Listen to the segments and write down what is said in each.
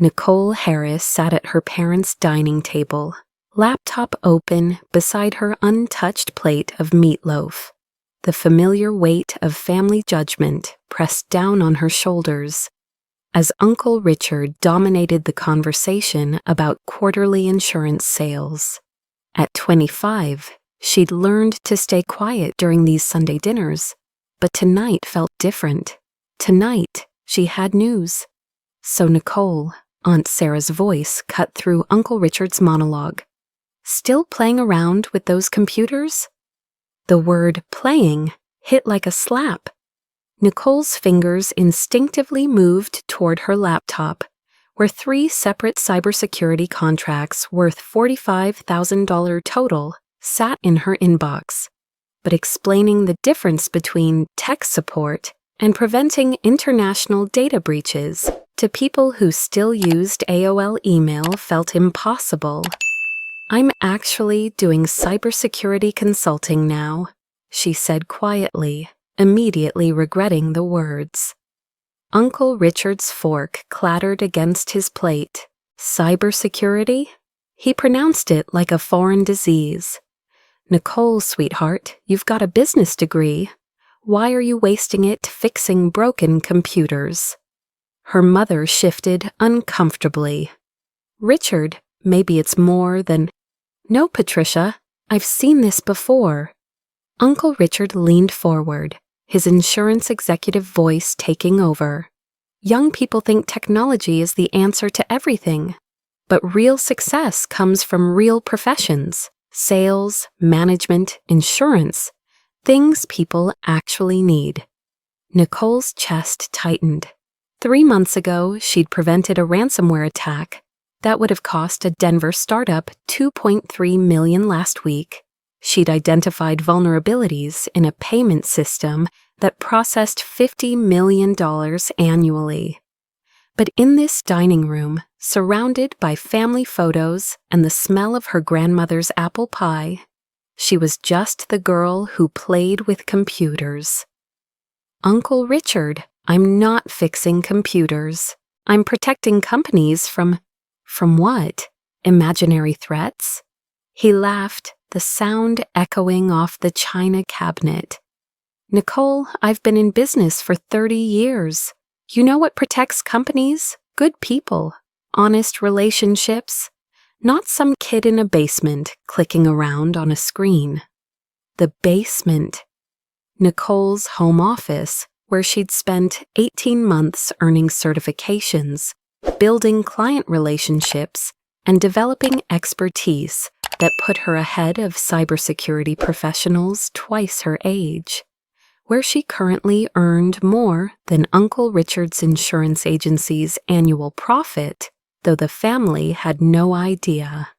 Nicole Harris sat at her parents' dining table, laptop open beside her untouched plate of meatloaf. The familiar weight of family judgment pressed down on her shoulders as Uncle Richard dominated the conversation about quarterly insurance sales. At 25, she'd learned to stay quiet during these Sunday dinners, but tonight felt different. Tonight, she had news. So Nicole, Aunt Sarah's voice cut through Uncle Richard's monologue. Still playing around with those computers? The word playing hit like a slap. Nicole's fingers instinctively moved toward her laptop, where 3 separate cybersecurity contracts worth $45,000 total sat in her inbox. But explaining the difference between tech support and preventing international data breaches to people who still used AOL email felt impossible. "I'm actually doing cybersecurity consulting now," she said quietly, immediately regretting the words. Uncle Richard's fork clattered against his plate. Cybersecurity? He pronounced it like a foreign disease. "Nicole, sweetheart, you've got a business degree. Why are you wasting it fixing broken computers?" Her mother shifted uncomfortably. "Richard, maybe it's more than—" "No, Patricia, I've seen this before." Uncle Richard leaned forward, his insurance executive voice taking over. "Young people think technology is the answer to everything, but real success comes from real professions, sales, management, insurance, things people actually need." Nicole's chest tightened. 3 months ago, she'd prevented a ransomware attack that would have cost a Denver startup $2.3 million last week. She'd identified vulnerabilities in a payment system that processed $50 million annually. But in this dining room, surrounded by family photos and the smell of her grandmother's apple pie, she was just the girl who played with computers. "Uncle Richard, I'm not fixing computers. I'm protecting companies from what? Imaginary threats?" He laughed, the sound echoing off the china cabinet. "Nicole, I've been in business for 30 years. You know what protects companies? Good people, honest relationships, not some kid in a basement clicking around on a screen." The basement. Nicole's home office, where she'd spent 18 months earning certifications, building client relationships, and developing expertise that put her ahead of cybersecurity professionals twice her age, where she currently earned more than Uncle Richard's insurance agency's annual profit, though the family had no idea.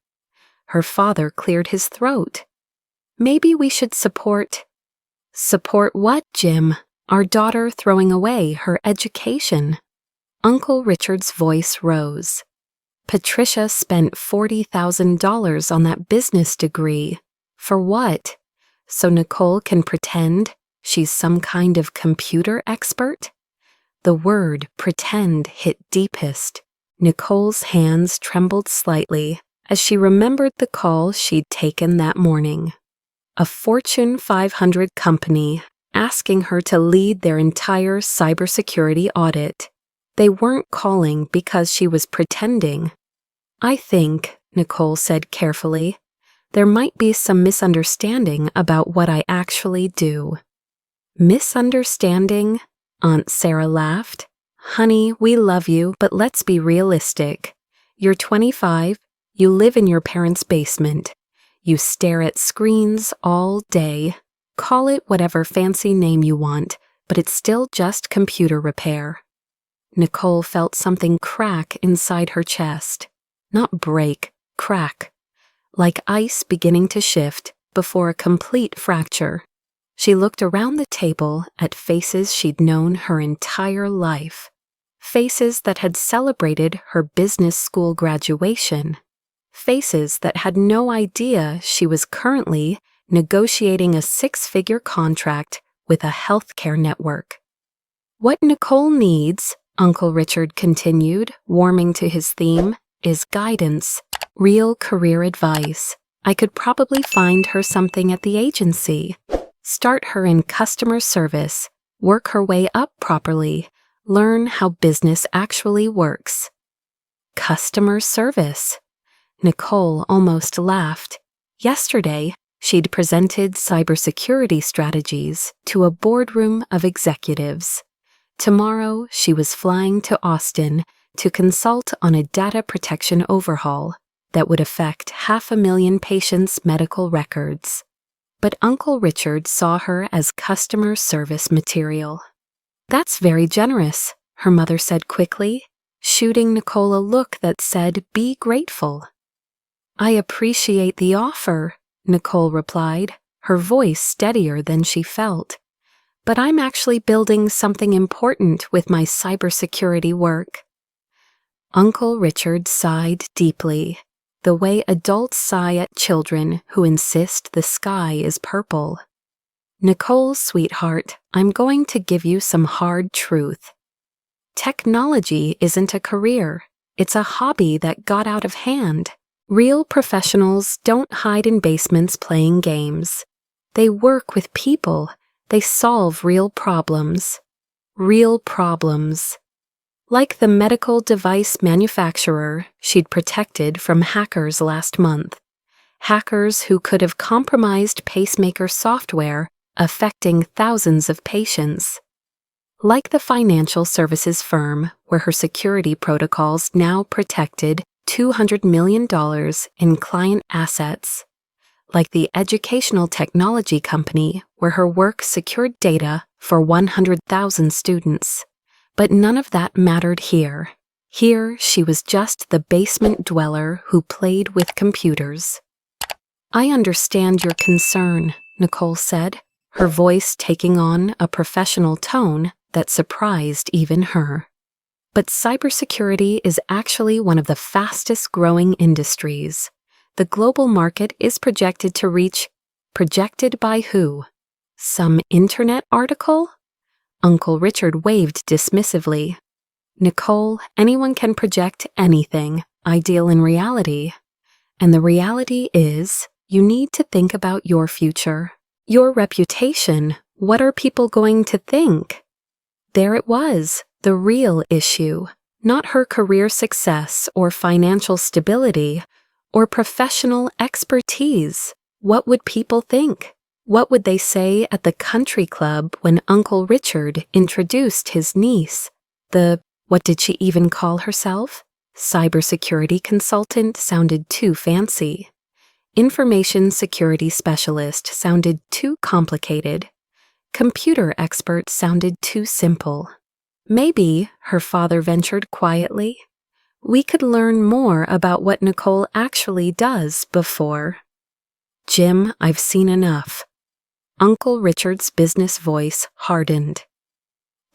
Her father cleared his throat. "Maybe we should support—" "Support what, Jim? Our daughter throwing away her education?" Uncle Richard's voice rose. "Patricia spent $40,000 on that business degree. For what? So Nicole can pretend she's some kind of computer expert?" The word pretend hit deepest. Nicole's hands trembled slightly as she remembered the call she'd taken that morning. A Fortune 500 company asking her to lead their entire cybersecurity audit. They weren't calling because she was pretending. "I think," Nicole said carefully, "there might be some misunderstanding about what I actually do." "Misunderstanding?" Aunt Sarah laughed. "Honey, we love you, but let's be realistic. You're 25, you live in your parents' basement, you stare at screens all day. Call it whatever fancy name you want, but it's still just computer repair." Nicole felt something crack inside her chest. Not break, crack. Like ice beginning to shift before a complete fracture. She looked around the table at faces she'd known her entire life. Faces that had celebrated her business school graduation. Faces that had no idea she was currently negotiating a 6-figure contract with a healthcare network. What Nicole needs, Uncle Richard continued, warming to his theme, is guidance, real career advice. I could probably find her something at the agency. Start her in customer service, work her way up properly, learn how business actually works. Customer service. Nicole almost laughed. Yesterday, she'd presented cybersecurity strategies to a boardroom of executives. Tomorrow, she was flying to Austin to consult on a data protection overhaul that would affect 500,000 patients' medical records. But Uncle Richard saw her as customer service material. That's very generous, her mother said quickly, shooting Nicole a look that said, be grateful. I appreciate the offer, Nicole replied, her voice steadier than she felt. But I'm actually building something important with my cybersecurity work. Uncle Richard sighed deeply, the way adults sigh at children who insist the sky is purple. Nicole, sweetheart, I'm going to give you some hard truth. Technology isn't a career. It's a hobby that got out of hand. Real professionals don't hide in basements playing games. They work with people. They solve real problems. Real problems. Like the medical device manufacturer she'd protected from hackers last month. Hackers who could have compromised pacemaker software affecting thousands of patients. Like the financial services firm where her security protocols now protected $200 million in client assets. Like the educational technology company where her work secured data for 100,000 students. But none of that mattered here. Here, she was just the basement dweller who played with computers. I understand your concern, Nicole said, her voice taking on a professional tone that surprised even her. But cybersecurity is actually one of the fastest growing industries. The global market is projected to reach, projected by who? Some internet article? Uncle Richard waved dismissively. Nicole, anyone can project anything, ideal in reality. And the reality is, you need to think about your future. Your reputation. What are people going to think? There it was, the real issue. Not her career success or financial stability or professional expertise. What would people think? What would they say at the country club when Uncle Richard introduced his niece? What did she even call herself? Cybersecurity consultant sounded too fancy. Information security specialist sounded too complicated. Computer expert sounded too simple. Maybe, her father ventured quietly, we could learn more about what Nicole actually does before. Jim, I've seen enough. Uncle Richard's business voice hardened.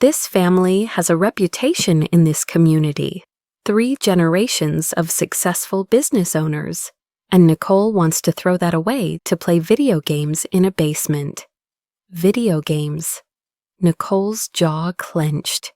This family has a reputation in this community, 3 generations of successful business owners, and Nicole wants to throw that away to play video games in a basement. Video games. Nicole's jaw clenched.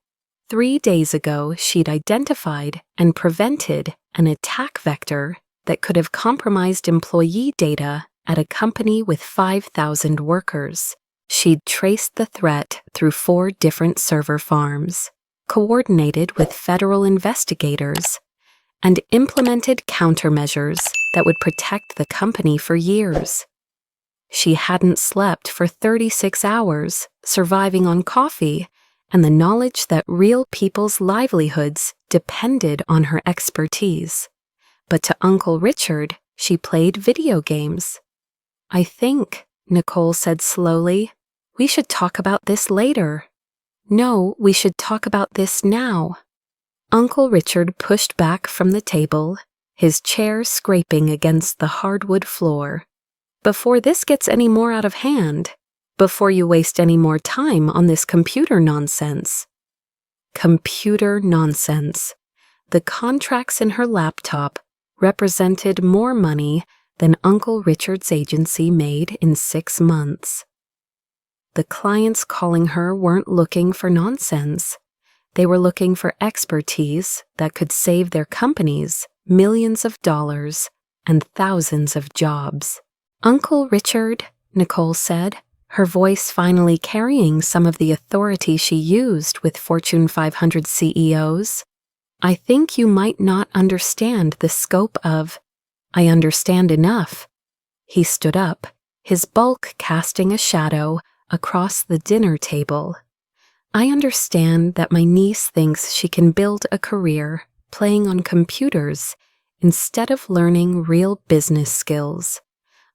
3 days ago, she'd identified and prevented an attack vector that could have compromised employee data at a company with 5,000 workers. She'd traced the threat through 4 different server farms, coordinated with federal investigators, and implemented countermeasures that would protect the company for years. She hadn't slept for 36 hours, surviving on coffee, and the knowledge that real people's livelihoods depended on her expertise. But to Uncle Richard, she played video games. I think, Nicole said slowly, we should talk about this later. No, we should talk about this now. Uncle Richard pushed back from the table, his chair scraping against the hardwood floor. Before this gets any more out of hand, before you waste any more time on this computer nonsense. Computer nonsense. The contracts in her laptop represented more money than Uncle Richard's agency made in 6 months. The clients calling her weren't looking for nonsense. They were looking for expertise that could save their companies millions of dollars and thousands of jobs. "Uncle Richard," Nicole said, her voice finally carrying some of the authority she used with Fortune 500 CEOs, "I think you might not understand the scope of—" "I understand enough." He stood up, his bulk casting a shadow across the dinner table. "I understand that my niece thinks she can build a career playing on computers instead of learning real business skills.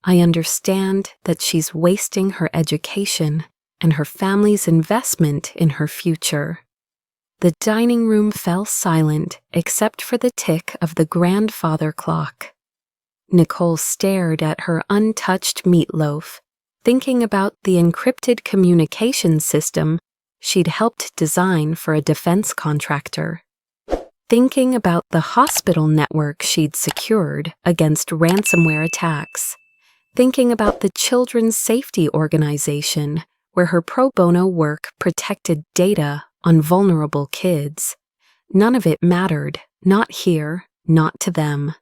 I understand that she's wasting her education and her family's investment in her future." The dining room fell silent except for the tick of the grandfather clock. Nicole stared at her untouched meatloaf, thinking about the encrypted communication system she'd helped design for a defense contractor. Thinking about the hospital network she'd secured against ransomware attacks. Thinking about the Children's Safety Organization, where her pro bono work protected data on vulnerable kids. None of it mattered, not here, not to them.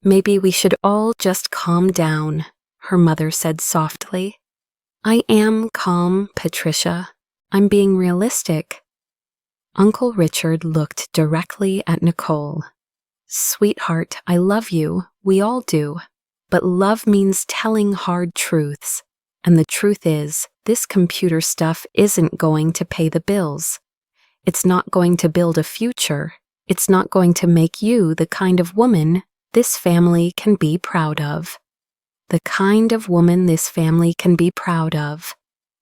"Maybe we should all just calm down," her mother said softly. "I am calm, Patricia. I'm being realistic." Uncle Richard looked directly at Nicole. "Sweetheart, I love you. We all do. But love means telling hard truths. And the truth is, this computer stuff isn't going to pay the bills. It's not going to build a future. It's not going to make you the kind of woman this family can be proud of." The kind of woman this family can be proud of.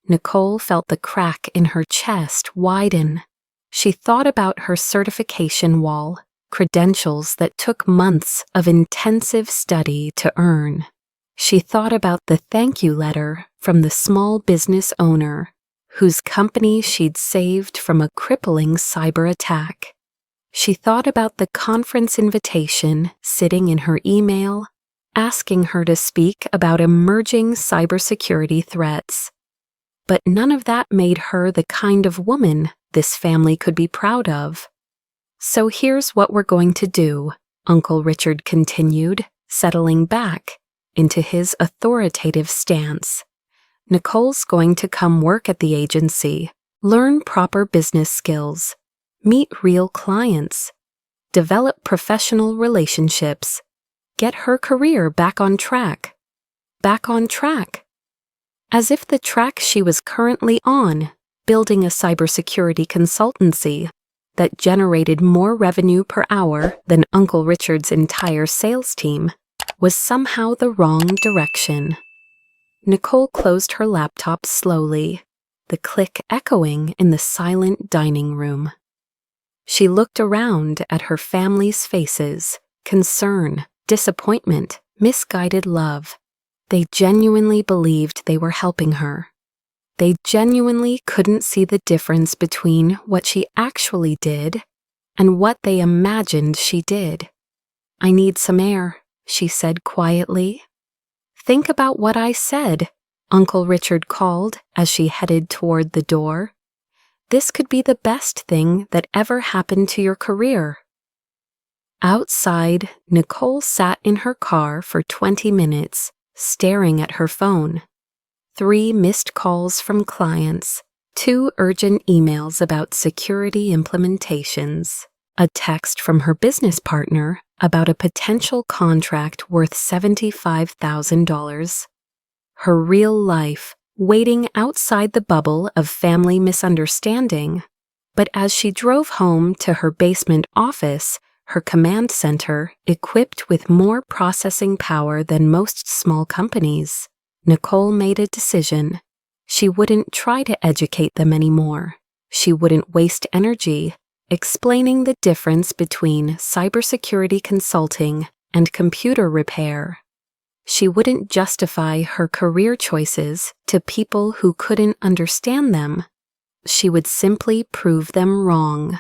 Nicole felt the crack in her chest widen. She thought about her certification wall, credentials that took months of intensive study to earn. She thought about the thank you letter from the small business owner, whose company she'd saved from a crippling cyber attack. She thought about the conference invitation sitting in her email, asking her to speak about emerging cybersecurity threats. But none of that made her the kind of woman this family could be proud of. "So here's what we're going to do," Uncle Richard continued, settling back into his authoritative stance. "Nicole's going to come work at the agency, learn proper business skills, meet real clients, develop professional relationships, get her career back on track." Back on track. As if the track she was currently on, building a cybersecurity consultancy that generated more revenue per hour than Uncle Richard's entire sales team, was somehow the wrong direction. Nicole closed her laptop slowly, the click echoing in the silent dining room. She looked around at her family's faces, concern, disappointment, misguided love. They genuinely believed they were helping her. They genuinely couldn't see the difference between what she actually did and what they imagined she did. "I need some air," she said quietly. "Think about what I said," Uncle Richard called as she headed toward the door. "This could be the best thing that ever happened to your career." Outside, Nicole sat in her car for 20 minutes, staring at her phone. 3 missed calls from clients, 2 urgent emails about security implementations, a text from her business partner about a potential contract worth $75,000. Her real life waiting outside the bubble of family misunderstanding. But as she drove home to her basement office, her command center equipped with more processing power than most small companies, Nicole made a decision. She wouldn't try to educate them anymore. She wouldn't waste energy explaining the difference between cybersecurity consulting and computer repair. She wouldn't justify her career choices to people who couldn't understand them. She would simply prove them wrong.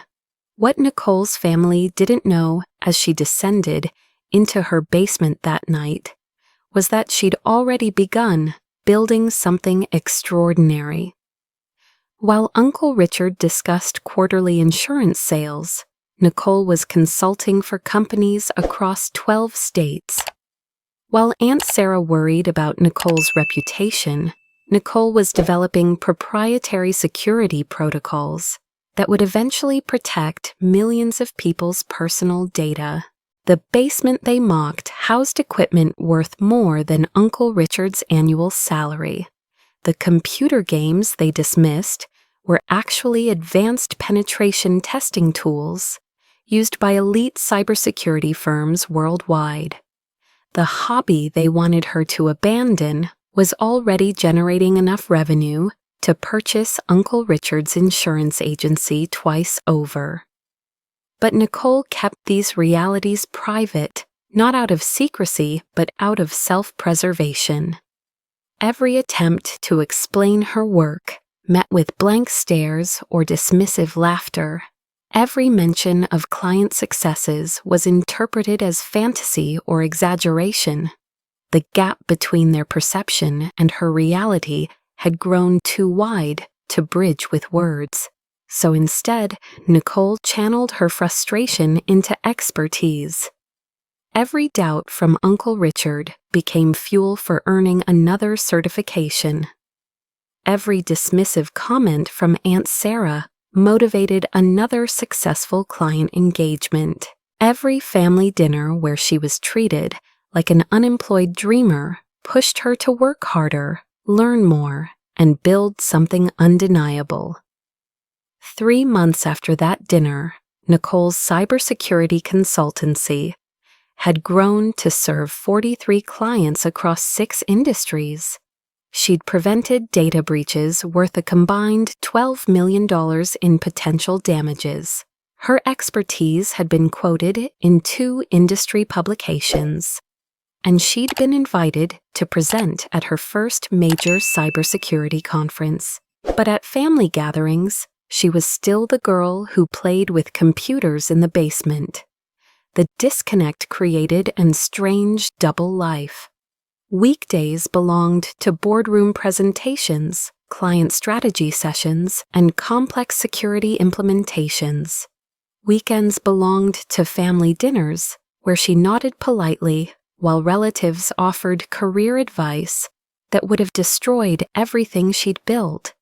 What Nicole's family didn't know as she descended into her basement that night was that she'd already begun building something extraordinary. While Uncle Richard discussed quarterly insurance sales, Nicole was consulting for companies across 12 states. While Aunt Sarah worried about Nicole's reputation, Nicole was developing proprietary security protocols that would eventually protect millions of people's personal data. The basement they mocked housed equipment worth more than Uncle Richard's annual salary. The computer games they dismissed were actually advanced penetration testing tools used by elite cybersecurity firms worldwide. The hobby they wanted her to abandon was already generating enough revenue to purchase Uncle Richard's insurance agency twice over. But Nicole kept these realities private, not out of secrecy, but out of self-preservation. Every attempt to explain her work met with blank stares or dismissive laughter. Every mention of client successes was interpreted as fantasy or exaggeration. The gap between their perception and her reality had grown too wide to bridge with words. So instead, Nicole channeled her frustration into expertise. Every doubt from Uncle Richard became fuel for earning another certification. Every dismissive comment from Aunt Sarah motivated another successful client engagement. Every family dinner where she was treated like an unemployed dreamer pushed her to work harder, learn more, and build something undeniable. 3 months after that dinner, Nicole's cybersecurity consultancy had grown to serve 43 clients across 6 industries. She'd prevented data breaches worth a combined $12 million in potential damages. Her expertise had been quoted in 2 industry publications, and she'd been invited to present at her first major cybersecurity conference. But at family gatherings, she was still the girl who played with computers in the basement. The disconnect created a strange double life. Weekdays belonged to boardroom presentations, client strategy sessions, and complex security implementations. Weekends belonged to family dinners, where she nodded politely while relatives offered career advice that would have destroyed everything she'd built.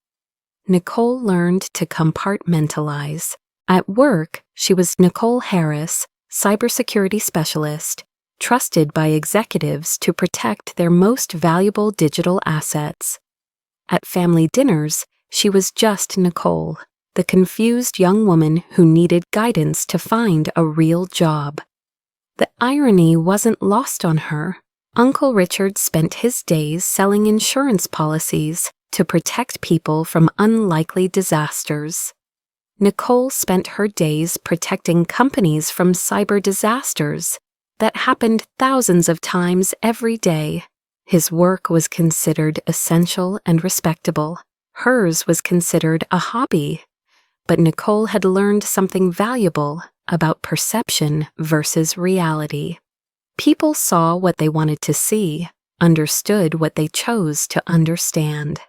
Nicole learned to compartmentalize. At work, she was Nicole Harris, cybersecurity specialist, trusted by executives to protect their most valuable digital assets. At family dinners, she was just Nicole, the confused young woman who needed guidance to find a real job. The irony wasn't lost on her. Uncle Richard spent his days selling insurance policies to protect people from unlikely disasters. Nicole spent her days protecting companies from cyber disasters that happened thousands of times every day. His work was considered essential and respectable. Hers was considered a hobby. But Nicole had learned something valuable about perception versus reality. People saw what they wanted to see, understood what they chose to understand.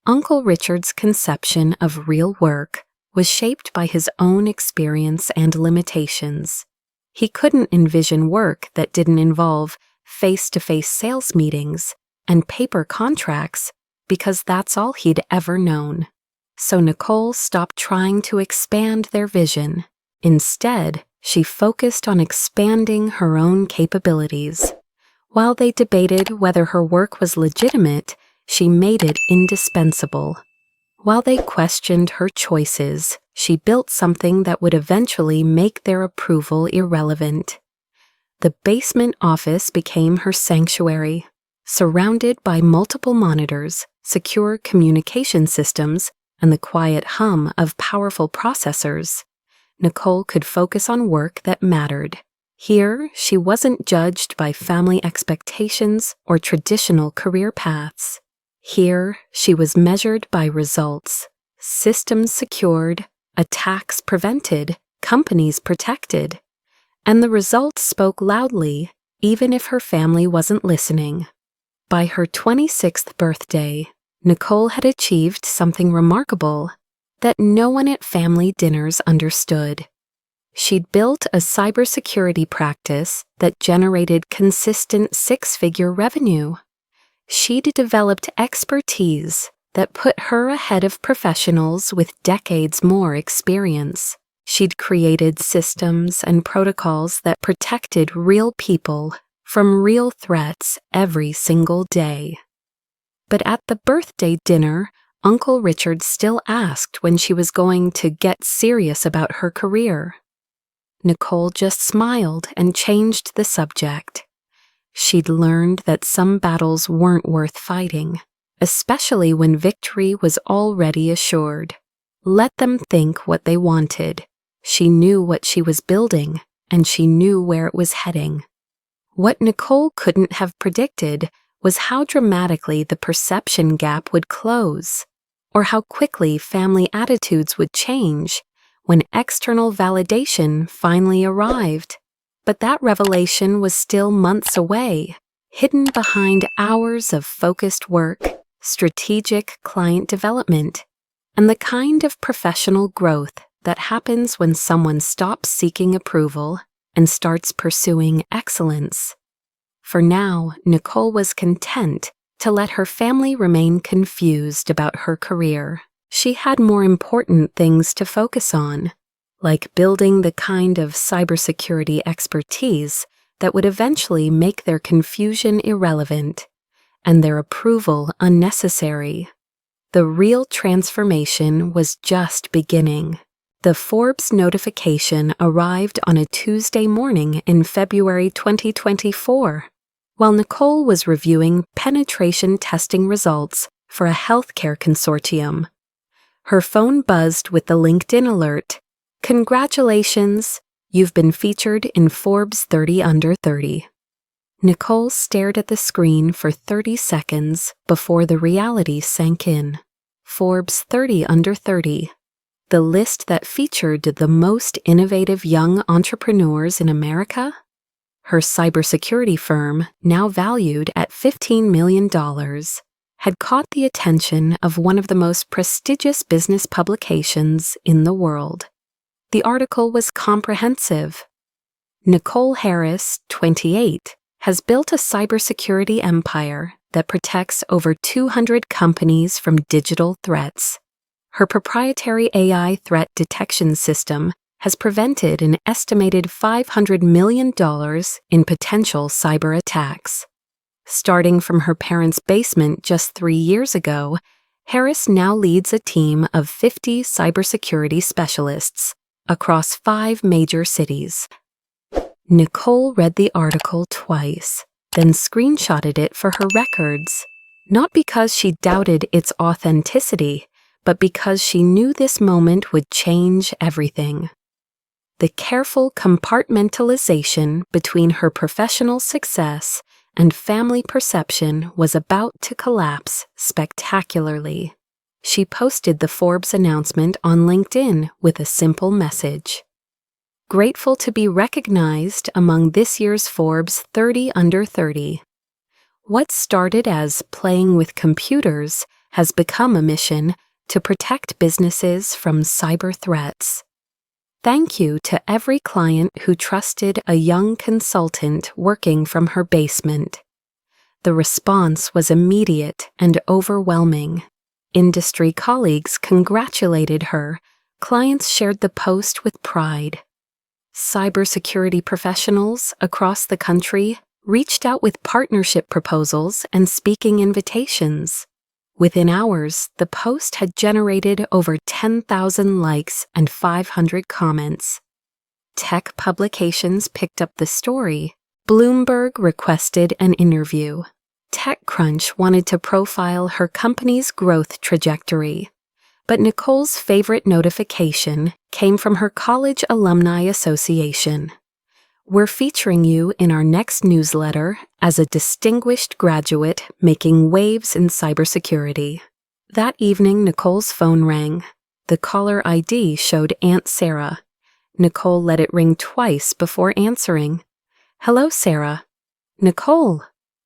Uncle Richard's conception of real work was shaped by his own experience and limitations. He couldn't envision work that didn't involve face-to-face sales meetings and paper contracts because that's all he'd ever known. So Nicole stopped trying to expand their vision. Instead, she focused on expanding her own capabilities. While they debated whether her work was legitimate, she made it indispensable. While they questioned her choices, she built something that would eventually make their approval irrelevant. The basement office became her sanctuary. Surrounded by multiple monitors, secure communication systems, and the quiet hum of powerful processors, Nicole could focus on work that mattered. Here, she wasn't judged by family expectations or traditional career paths. Here, she was measured by results, systems secured, attacks prevented, companies protected. And the results spoke loudly, even if her family wasn't listening. By her 26th birthday, Nicole had achieved something remarkable that no one at family dinners understood. She'd built a cybersecurity practice that generated consistent six-figure revenue. She'd developed expertise that put her ahead of professionals with decades more experience. She'd created systems and protocols that protected real people from real threats every single day. But at the birthday dinner, Uncle Richard still asked when she was going to get serious about her career. Nicole just smiled and changed the subject. She'd learned that some battles weren't worth fighting, especially when victory was already assured. Let them think what they wanted. She knew what she was building, and she knew where it was heading. What Nicole couldn't have predicted was how dramatically the perception gap would close, or how quickly family attitudes would change when external validation finally arrived. But that revelation was still months away, hidden behind hours of focused work, strategic client development, and the kind of professional growth that happens when someone stops seeking approval and starts pursuing excellence. For now, Nicole was content to let her family remain confused about her career. She had more important things to focus on, like building the kind of cybersecurity expertise that would eventually make their confusion irrelevant and their approval unnecessary. The real transformation was just beginning. The Forbes notification arrived on a Tuesday morning in February 2024, while Nicole was reviewing penetration testing results for a healthcare consortium. Her phone buzzed with the LinkedIn alert. "Congratulations, you've been featured in Forbes 30 Under 30. Nicole stared at the screen for 30 seconds before the reality sank in. Forbes 30 Under 30. The list that featured the most innovative young entrepreneurs in America? Her cybersecurity firm, now valued at $15 million, had caught the attention of one of the most prestigious business publications in the world. The article was comprehensive. Nicole Harris, 28, has built a cybersecurity empire that protects over 200 companies from digital threats. Her proprietary AI threat detection system has prevented an estimated $500 million in potential cyber attacks. Starting from her parents' basement just 3 years ago, Harris now leads a team of 50 cybersecurity specialists across 5 major cities. Nicole read the article twice, then screenshotted it for her records, not because she doubted its authenticity, but because she knew this moment would change everything. The careful compartmentalization between her professional success and family perception was about to collapse spectacularly. She posted the Forbes announcement on LinkedIn with a simple message. Grateful to be recognized among this year's Forbes 30 Under 30. What started as playing with computers has become a mission to protect businesses from cyber threats. Thank you to every client who trusted a young consultant working from her basement. The response was immediate and overwhelming. Industry colleagues congratulated her. Clients shared the post with pride. Cybersecurity professionals across the country reached out with partnership proposals and speaking invitations. Within hours, the post had generated over 10,000 likes and 500 comments. Tech publications picked up the story. Bloomberg requested an interview. TechCrunch wanted to profile her company's growth trajectory. But Nicole's favorite notification came from her college alumni association. We're featuring you in our next newsletter as a distinguished graduate making waves in cybersecurity. That evening, Nicole's phone rang. The caller ID showed Aunt Sarah. Nicole let it ring twice before answering. "Hello, Sarah." "Nicole."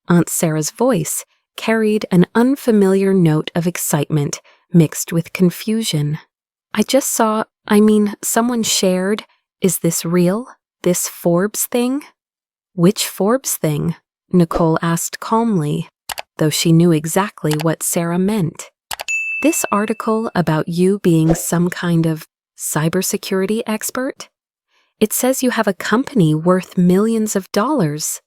Aunt Sarah's voice carried an unfamiliar note of excitement mixed with confusion. I just saw, someone shared, is this real? This Forbes thing? Which Forbes thing? Nicole asked calmly, though she knew exactly what Sarah meant. This article about you being some kind of cybersecurity expert? It says you have a company worth millions of dollars.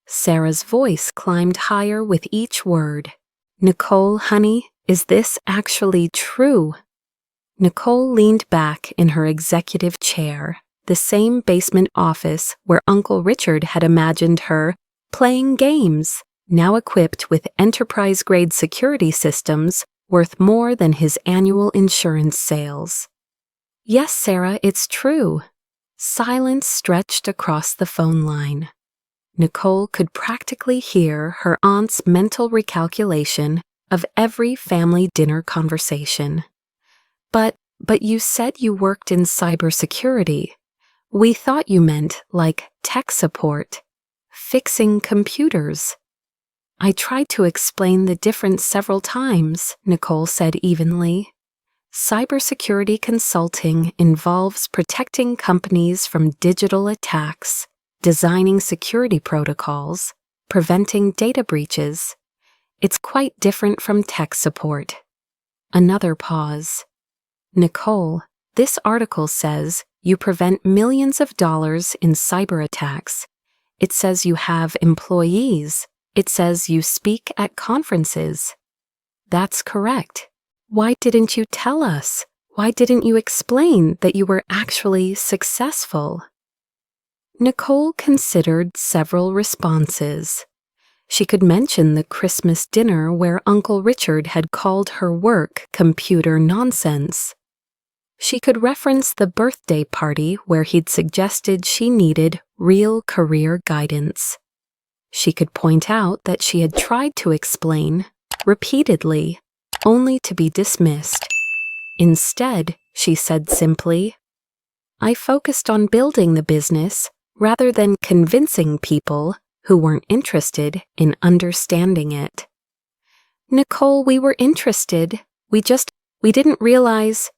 Sarah's voice climbed higher with each word. Nicole, honey, is this actually true? Nicole leaned back in her executive chair, the same basement office where Uncle Richard had imagined her playing games, now equipped with enterprise-grade security systems worth more than his annual insurance sales. Yes, Sarah, it's true. Silence stretched across the phone line. Nicole could practically hear her aunt's mental recalculation of every family dinner conversation. But you said you worked in cybersecurity. We thought you meant, like, tech support, fixing computers. I tried to explain the difference several times, Nicole said evenly. Cybersecurity consulting involves protecting companies from digital attacks, designing security protocols, preventing data breaches. It's quite different from tech support. Another pause. Nicole, this article says you prevent millions of dollars in cyber attacks. It says you have employees. It says you speak at conferences. That's correct. Why didn't you tell us? Why didn't you explain that you were actually successful? Nicole considered several responses. She could mention the Christmas dinner where Uncle Richard had called her work computer nonsense. She could reference the birthday party where he'd suggested she needed real career guidance. She could point out that she had tried to explain, repeatedly, only to be dismissed. Instead, she said simply, I focused on building the business rather than convincing people who weren't interested in understanding it. Nicole, we were interested. We didn't realize.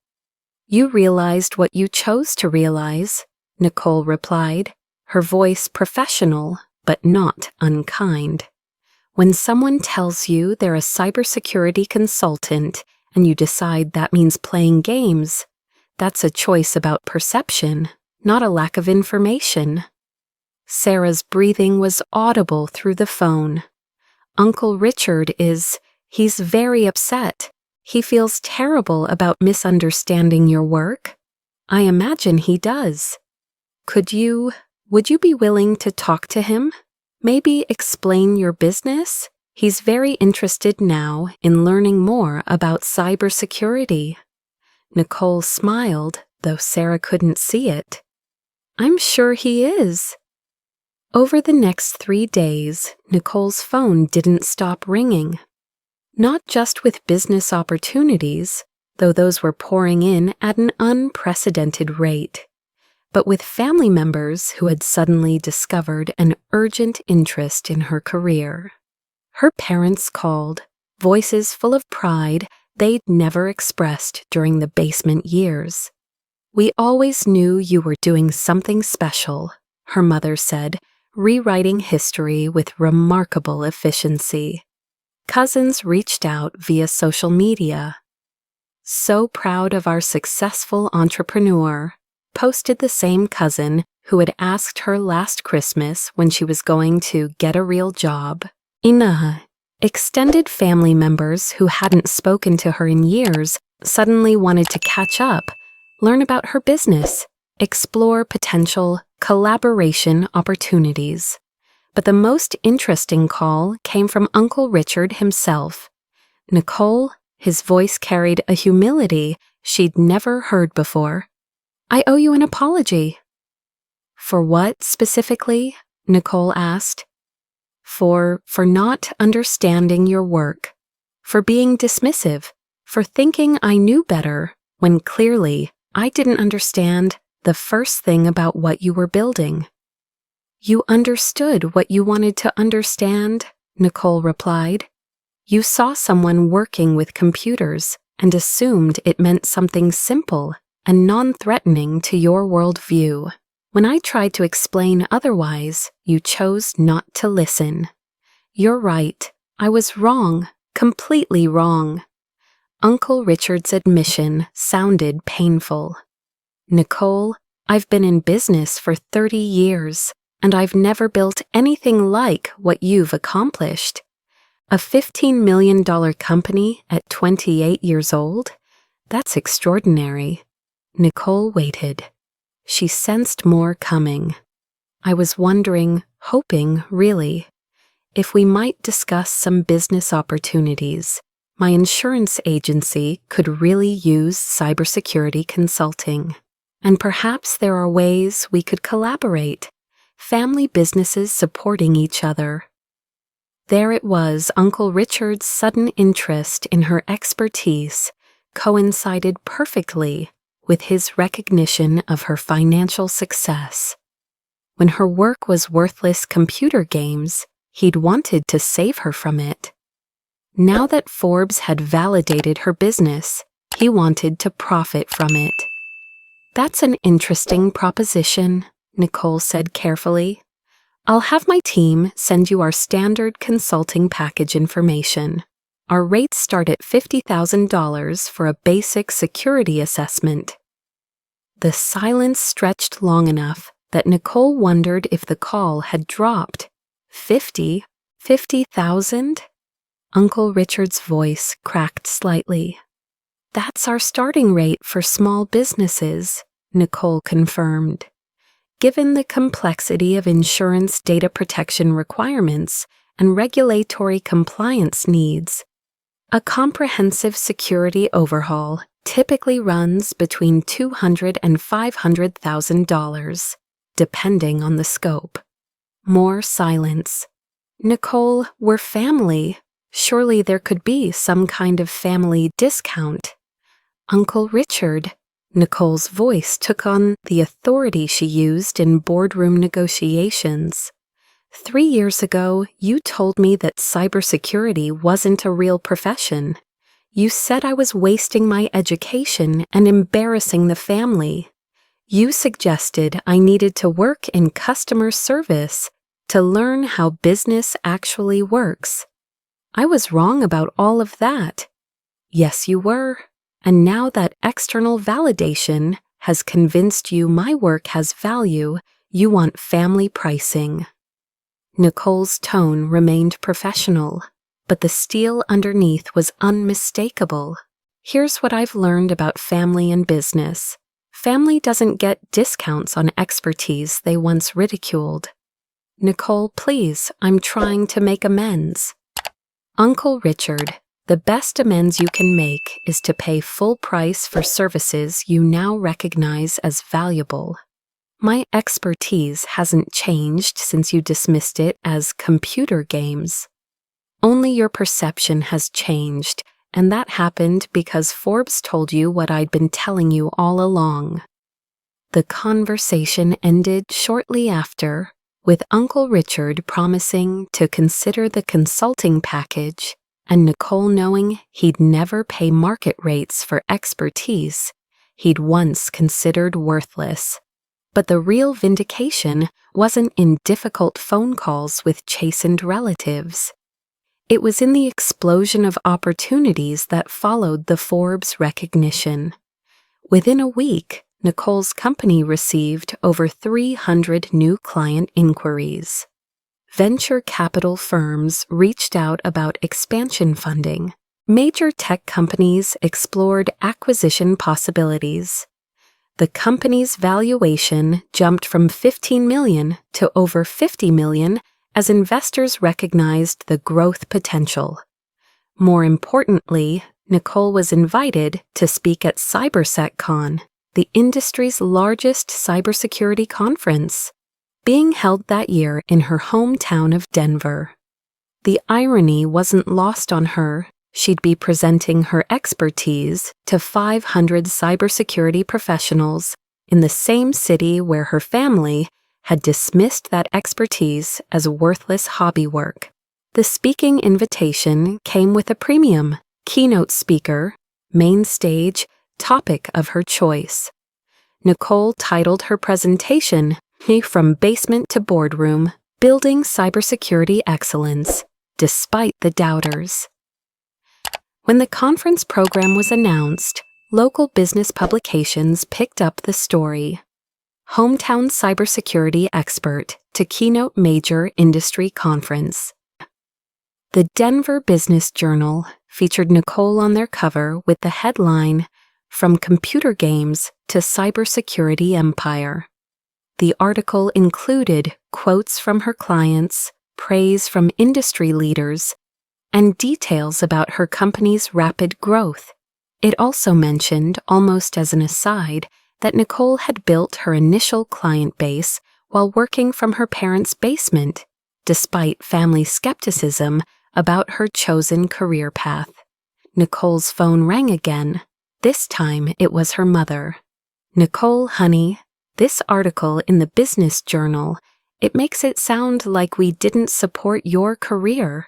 You realized what you chose to realize, Nicole replied, her voice professional but not unkind. When someone tells you they're a cybersecurity consultant and you decide that means playing games, that's a choice about perception, not a lack of information. Sarah's breathing was audible through the phone. Uncle Richard he's very upset. He feels terrible about misunderstanding your work. I imagine he does. Would you be willing to talk to him? Maybe explain your business? He's very interested now in learning more about cybersecurity. Nicole smiled, though Sarah couldn't see it. I'm sure he is. Over the next 3 days, Nicole's phone didn't stop ringing. Not just with business opportunities, though those were pouring in at an unprecedented rate, but with family members who had suddenly discovered an urgent interest in her career. Her parents called, voices full of pride they'd never expressed during the basement years. We always knew you were doing something special, her mother said, rewriting history with remarkable efficiency. Cousins reached out via social media. So proud of our successful entrepreneur, posted the same cousin who had asked her last Christmas when she was going to get a real job. Extended family members who hadn't spoken to her in years suddenly wanted to catch up, learn about her business, explore potential collaboration opportunities. But the most interesting call came from Uncle Richard himself. Nicole, his voice carried a humility she'd never heard before. I owe you an apology. For what, specifically? Nicole asked. For not understanding your work. For being dismissive. For thinking I knew better, when clearly I didn't understand the first thing about what you were building. You understood what you wanted to understand, Nicole replied. You saw someone working with computers and assumed it meant something simple and non-threatening to your worldview. When I tried to explain otherwise, you chose not to listen. You're right. I was wrong, completely wrong. Uncle Richard's admission sounded painful. Nicole, I've been in business for 30 years, and I've never built anything like what you've accomplished. A $15 million company at 28 years old? That's extraordinary. Nicole waited. She sensed more coming. I was wondering, hoping, really, if we might discuss some business opportunities. My insurance agency could really use cybersecurity consulting. And perhaps there are ways we could collaborate, family businesses supporting each other. There it was, Uncle Richard's sudden interest in her expertise coincided perfectly with his recognition of her financial success. When her work was worthless computer games, he'd wanted to save her from it. Now that Forbes had validated her business, he wanted to profit from it. That's an interesting proposition, Nicole said carefully. I'll have my team send you our standard consulting package information. Our rates start at $50,000 for a basic security assessment. The silence stretched long enough that Nicole wondered if the call had dropped. 50,000? Uncle Richard's voice cracked slightly. That's our starting rate for small businesses, Nicole confirmed. Given the complexity of insurance data protection requirements and regulatory compliance needs, a comprehensive security overhaul typically runs between $200,000 and $500,000, depending on the scope. More silence. Nicole, we're family. Surely there could be some kind of family discount. Uncle Richard. Nicole's voice took on the authority she used in boardroom negotiations. 3 years ago, you told me that cybersecurity wasn't a real profession. You said I was wasting my education and embarrassing the family. You suggested I needed to work in customer service to learn how business actually works. I was wrong about all of that. Yes, you were. And now that external validation has convinced you my work has value, you want family pricing. Nicole's tone remained professional, but the steel underneath was unmistakable. Here's what I've learned about family and business. Family doesn't get discounts on expertise they once ridiculed. Nicole, please, I'm trying to make amends. Uncle Richard, the best amends you can make is to pay full price for services you now recognize as valuable. My expertise hasn't changed since you dismissed it as computer games. Only your perception has changed, and that happened because Forbes told you what I'd been telling you all along. The conversation ended shortly after, with Uncle Richard promising to consider the consulting package and Nicole knowing he'd never pay market rates for expertise he'd once considered worthless. But the real vindication wasn't in difficult phone calls with chastened relatives. It was in the explosion of opportunities that followed the Forbes recognition. Within a week, Nicole's company received over 300 new client inquiries. Venture capital firms reached out about expansion funding. Major tech companies explored acquisition possibilities. The company's valuation jumped from $15 million to over $50 million as investors recognized the growth potential. More importantly, Nicole was invited to speak at CyberSecCon, the industry's largest cybersecurity conference, being held that year in her hometown of Denver. The irony wasn't lost on her. She'd be presenting her expertise to 500 cybersecurity professionals in the same city where her family had dismissed that expertise as worthless hobby work. The speaking invitation came with a premium, keynote speaker, main stage, topic of her choice. Nicole titled her presentation, From Basement to Boardroom, Building Cybersecurity Excellence, Despite the Doubters. When the conference program was announced, local business publications picked up the story. Hometown cybersecurity expert to keynote major industry conference. The Denver Business Journal featured Nicole on their cover with the headline, From Computer Games to Cybersecurity Empire. The article included quotes from her clients, praise from industry leaders, and details about her company's rapid growth. It also mentioned, almost as an aside, that Nicole had built her initial client base while working from her parents' basement, despite family skepticism about her chosen career path. Nicole's phone rang again. This time it was her mother. "Nicole, honey, this article in the Business Journal, it makes it sound like we didn't support your career."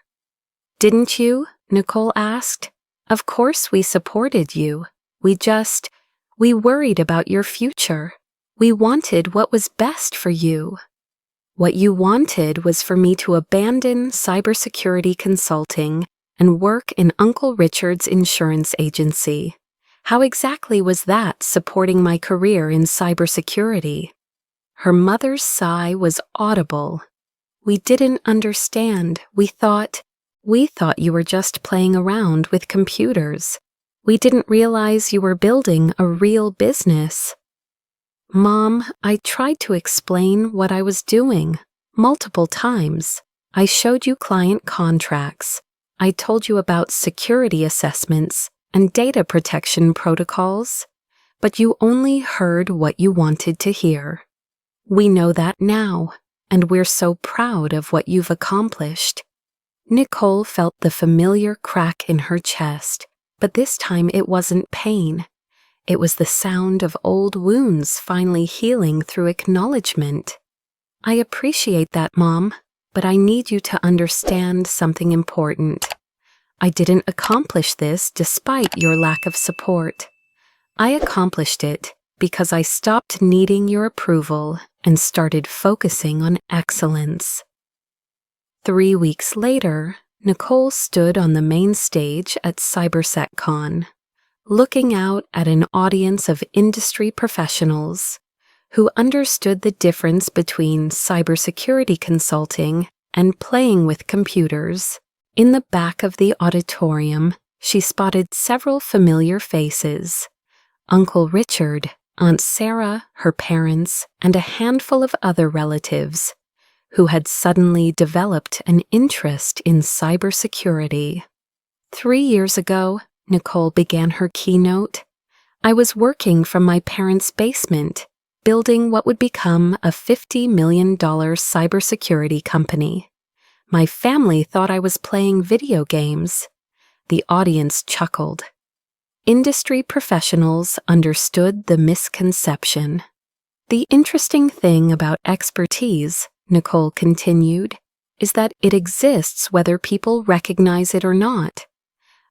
"Didn't you?" Nicole asked. "Of course we supported you. We worried about your future. We wanted what was best for you." "What you wanted was for me to abandon cybersecurity consulting and work in Uncle Richard's insurance agency. How exactly was that supporting my career in cybersecurity?" Her mother's sigh was audible. "We didn't understand. We thought you were just playing around with computers. We didn't realize you were building a real business." "Mom, I tried to explain what I was doing multiple times. I showed you client contracts. I told you about security assessments and data protection protocols, but you only heard what you wanted to hear. We know that now, and we're so proud of what you've accomplished." Nicole felt the familiar crack in her chest, but this time it wasn't pain. It was the sound of old wounds finally healing through acknowledgement. "I appreciate that, Mom, but I need you to understand something important. I didn't accomplish this despite your lack of support. I accomplished it because I stopped needing your approval and started focusing on excellence." 3 weeks later, Nicole stood on the main stage at CyberSecCon, looking out at an audience of industry professionals who understood the difference between cybersecurity consulting and playing with computers. In the back of the auditorium, she spotted several familiar faces: Uncle Richard, Aunt Sarah, her parents, and a handful of other relatives who had suddenly developed an interest in cybersecurity. 3 years ago, Nicole began her keynote, "I was working from my parents' basement, building what would become a $50 million cybersecurity company. My family thought I was playing video games." The audience chuckled. Industry professionals understood the misconception. "The interesting thing about expertise," Nicole continued, "is that it exists whether people recognize it or not.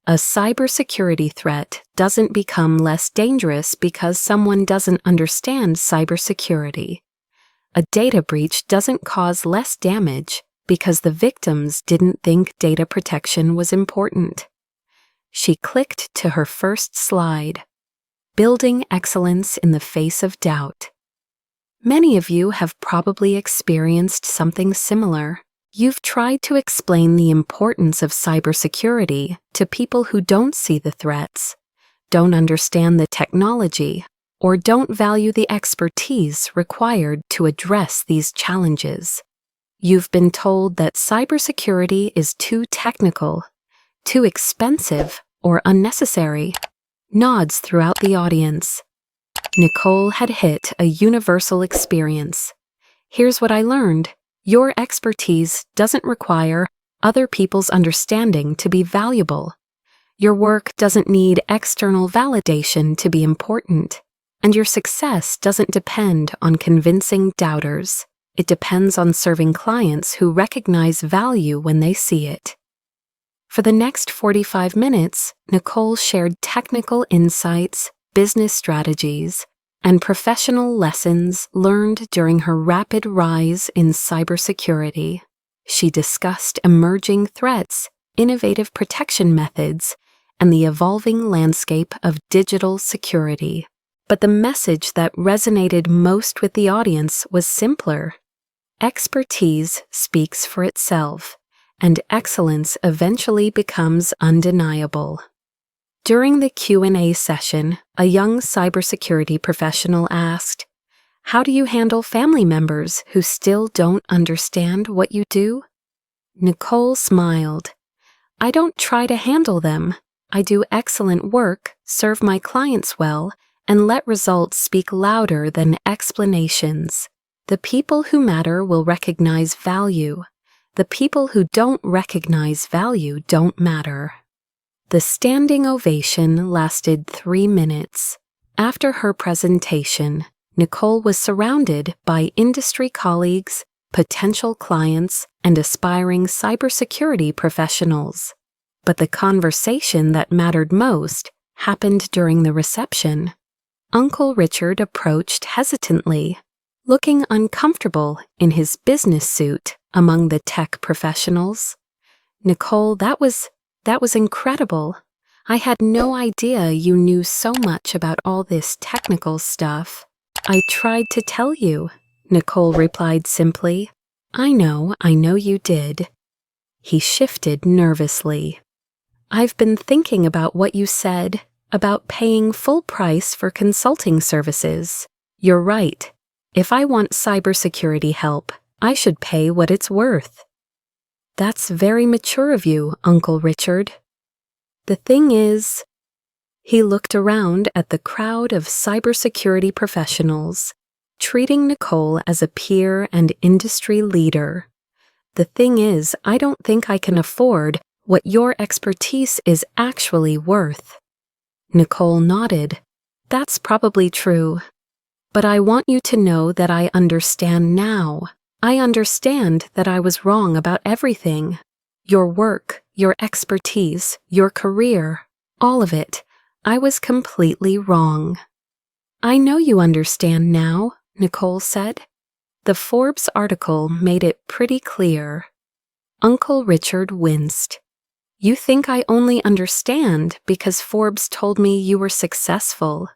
A cybersecurity threat doesn't become less dangerous because someone doesn't understand cybersecurity. A data breach doesn't cause less damage because the victims didn't think data protection was important." She clicked to her first slide, "Building Excellence in the Face of Doubt." Many of you have probably experienced something similar. You've tried to explain the importance of cybersecurity to people who don't see the threats, don't understand the technology, or don't value the expertise required to address these challenges. You've been told that cybersecurity is too technical, too expensive, or unnecessary. Nods throughout the audience. Nicole had hit a universal experience. "Here's what I learned. Your expertise doesn't require other people's understanding to be valuable. Your work doesn't need external validation to be important, and your success doesn't depend on convincing doubters. It depends on serving clients who recognize value when they see it. For the next 45 minutes, Nicole shared technical insights, business strategies, and professional lessons learned during her rapid rise in cybersecurity. She discussed emerging threats, innovative protection methods, and the evolving landscape of digital security. But the message that resonated most with the audience was simpler. Expertise speaks for itself, and excellence eventually becomes undeniable. During the Q&A session, a young cybersecurity professional asked, "How do you handle family members who still don't understand what you do?" Nicole smiled. "I don't try to handle them. I do excellent work, serve my clients well, and let results speak louder than explanations. The people who matter will recognize value. The people who don't recognize value don't matter." The standing ovation lasted 3 minutes. After her presentation, Nicole was surrounded by industry colleagues, potential clients, and aspiring cybersecurity professionals. But the conversation that mattered most happened during the reception. Uncle Richard approached hesitantly, looking uncomfortable in his business suit among the tech professionals. "Nicole, that was incredible. I had no idea you knew so much about all this technical stuff." "I tried to tell you," Nicole replied simply. I know you did." He shifted nervously. "I've been thinking about what you said, about paying full price for consulting services. You're right. If I want cybersecurity help, I should pay what it's worth." "That's very mature of you, Uncle Richard." "The thing is," he looked around at the crowd of cybersecurity professionals, treating Nicole as a peer and industry leader. "The thing is, I don't think I can afford what your expertise is actually worth." Nicole nodded. "That's probably true. But I want you to know that I understand now. I understand that I was wrong about everything. Your work, your expertise, your career, all of it. I was completely wrong." "I know you understand now," Nicole said. "The Forbes article made it pretty clear." Uncle Richard winced. "You think I only understand because Forbes told me you were successful?"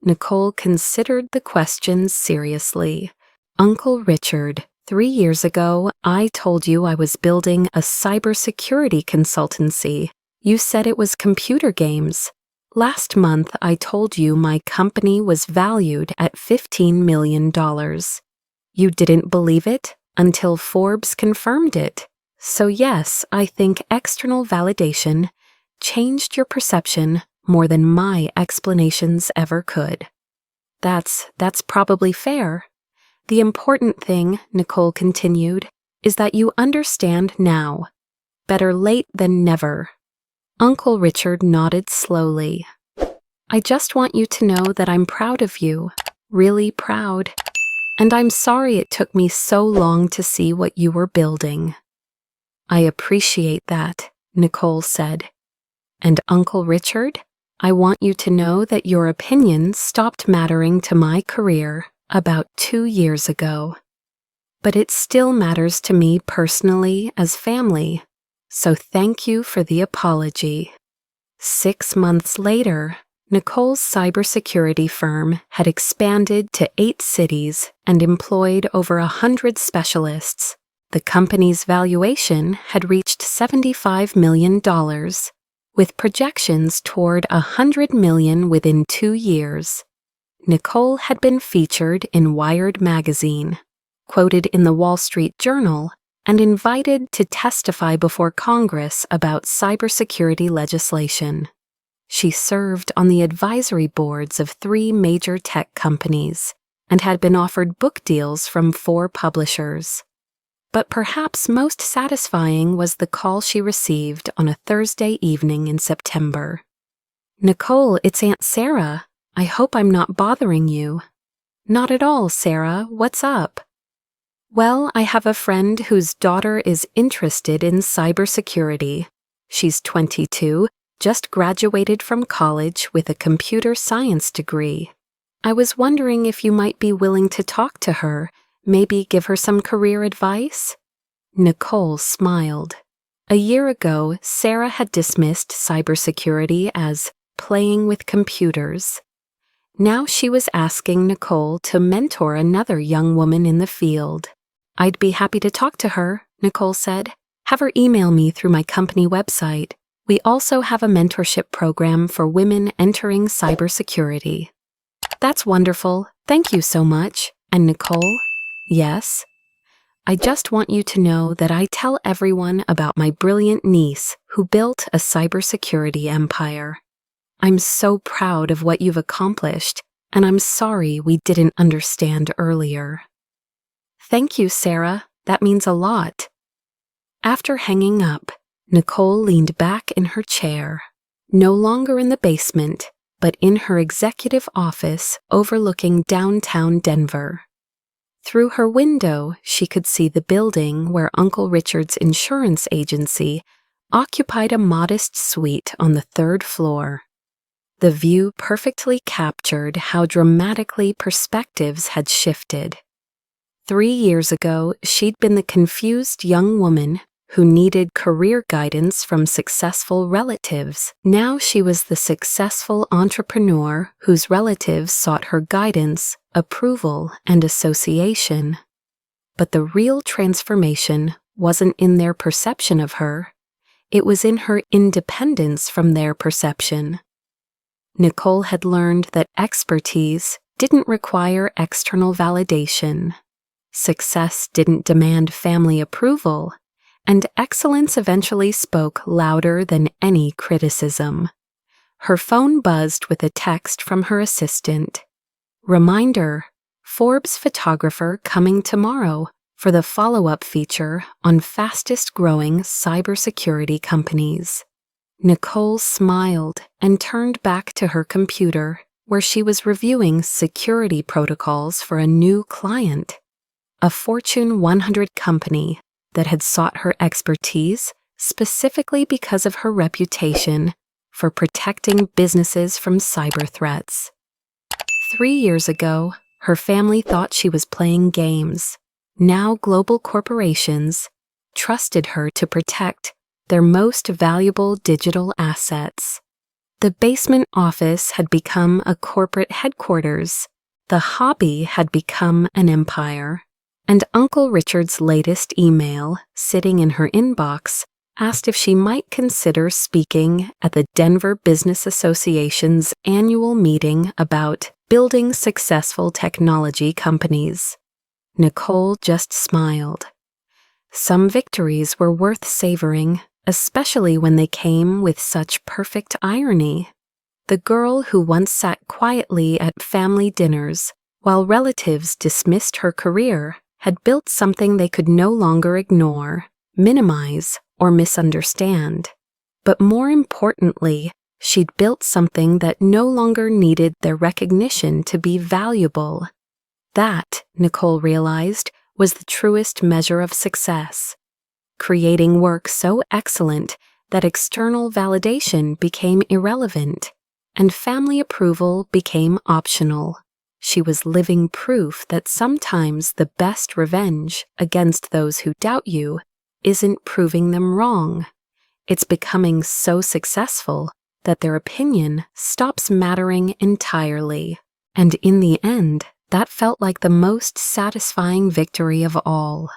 Nicole considered the question seriously. "Uncle Richard, 3 years ago, I told you I was building a cybersecurity consultancy. You said it was computer games. Last month, I told you my company was valued at $15 million. You didn't believe it until Forbes confirmed it. So yes, I think external validation changed your perception more than my explanations ever could." That's probably fair. The important thing," Nicole continued, "is that you understand now. Better late than never." Uncle Richard nodded slowly. "I just want you to know that I'm proud of you, really proud. And I'm sorry it took me so long to see what you were building." "I appreciate that," Nicole said. "And Uncle Richard, I want you to know that your opinion stopped mattering to my career about 2 years ago. But it still matters to me personally as family, so thank you for the apology." 6 months later, Nicole's cybersecurity firm had expanded to 8 cities and employed over 100 specialists. The company's valuation had reached $75 million, with projections toward $100 million within 2 years. Nicole had been featured in Wired magazine, quoted in the Wall Street Journal, and invited to testify before Congress about cybersecurity legislation. She served on the advisory boards of 3 major tech companies and had been offered book deals from 4 publishers. But perhaps most satisfying was the call she received on a Thursday evening in September. "Nicole, it's Aunt Sarah. I hope I'm not bothering you." "Not at all, Sarah. What's up?" Well, I have a friend whose daughter is interested in cybersecurity. She's 22, just graduated from college with a computer science degree. I was wondering if you might be willing to talk to her, maybe give her some career advice? Nicole smiled. A year ago, Sarah had dismissed cybersecurity as playing with computers. Now she was asking Nicole to mentor another young woman in the field. I'd be happy to talk to her, Nicole said. Have her email me through my company website. We also have a mentorship program for women entering cybersecurity. That's wonderful. Thank you so much. And Nicole? Yes? I just want you to know that I tell everyone about my brilliant niece who built a cybersecurity empire. I'm so proud of what you've accomplished, and I'm sorry we didn't understand earlier. Thank you, Sarah. That means a lot. After hanging up, Nicole leaned back in her chair, no longer in the basement, but in her executive office overlooking downtown Denver. Through her window, she could see the building where Uncle Richard's insurance agency occupied a modest suite on the 3rd floor. The view perfectly captured how dramatically perspectives had shifted. 3 years ago, she'd been the confused young woman who needed career guidance from successful relatives. Now she was the successful entrepreneur whose relatives sought her guidance, approval, and association. But the real transformation wasn't in their perception of her. It was in her independence from their perception. Nicole had learned that expertise didn't require external validation. Success didn't demand family approval, and excellence eventually spoke louder than any criticism. Her phone buzzed with a text from her assistant. Reminder, Forbes photographer coming tomorrow for the follow-up feature on fastest-growing cybersecurity companies. Nicole smiled and turned back to her computer, where she was reviewing security protocols for a new client, a Fortune 100 company that had sought her expertise specifically because of her reputation for protecting businesses from cyber threats. 3 years ago, her family thought she was playing games. Now global corporations trusted her to protect their most valuable digital assets. The basement office had become a corporate headquarters. The hobby had become an empire. And Uncle Richard's latest email, sitting in her inbox, asked if she might consider speaking at the Denver Business Association's annual meeting about building successful technology companies. Nicole just smiled. Some victories were worth savoring, especially when they came with such perfect irony. The girl who once sat quietly at family dinners while relatives dismissed her career had built something they could no longer ignore, minimize, or misunderstand. But more importantly, she'd built something that no longer needed their recognition to be valuable. That, Nicole realized, was the truest measure of success. Creating work so excellent that external validation became irrelevant, and family approval became optional. She was living proof that sometimes the best revenge against those who doubt you isn't proving them wrong. It's becoming so successful that their opinion stops mattering entirely. And in the end, that felt like the most satisfying victory of all.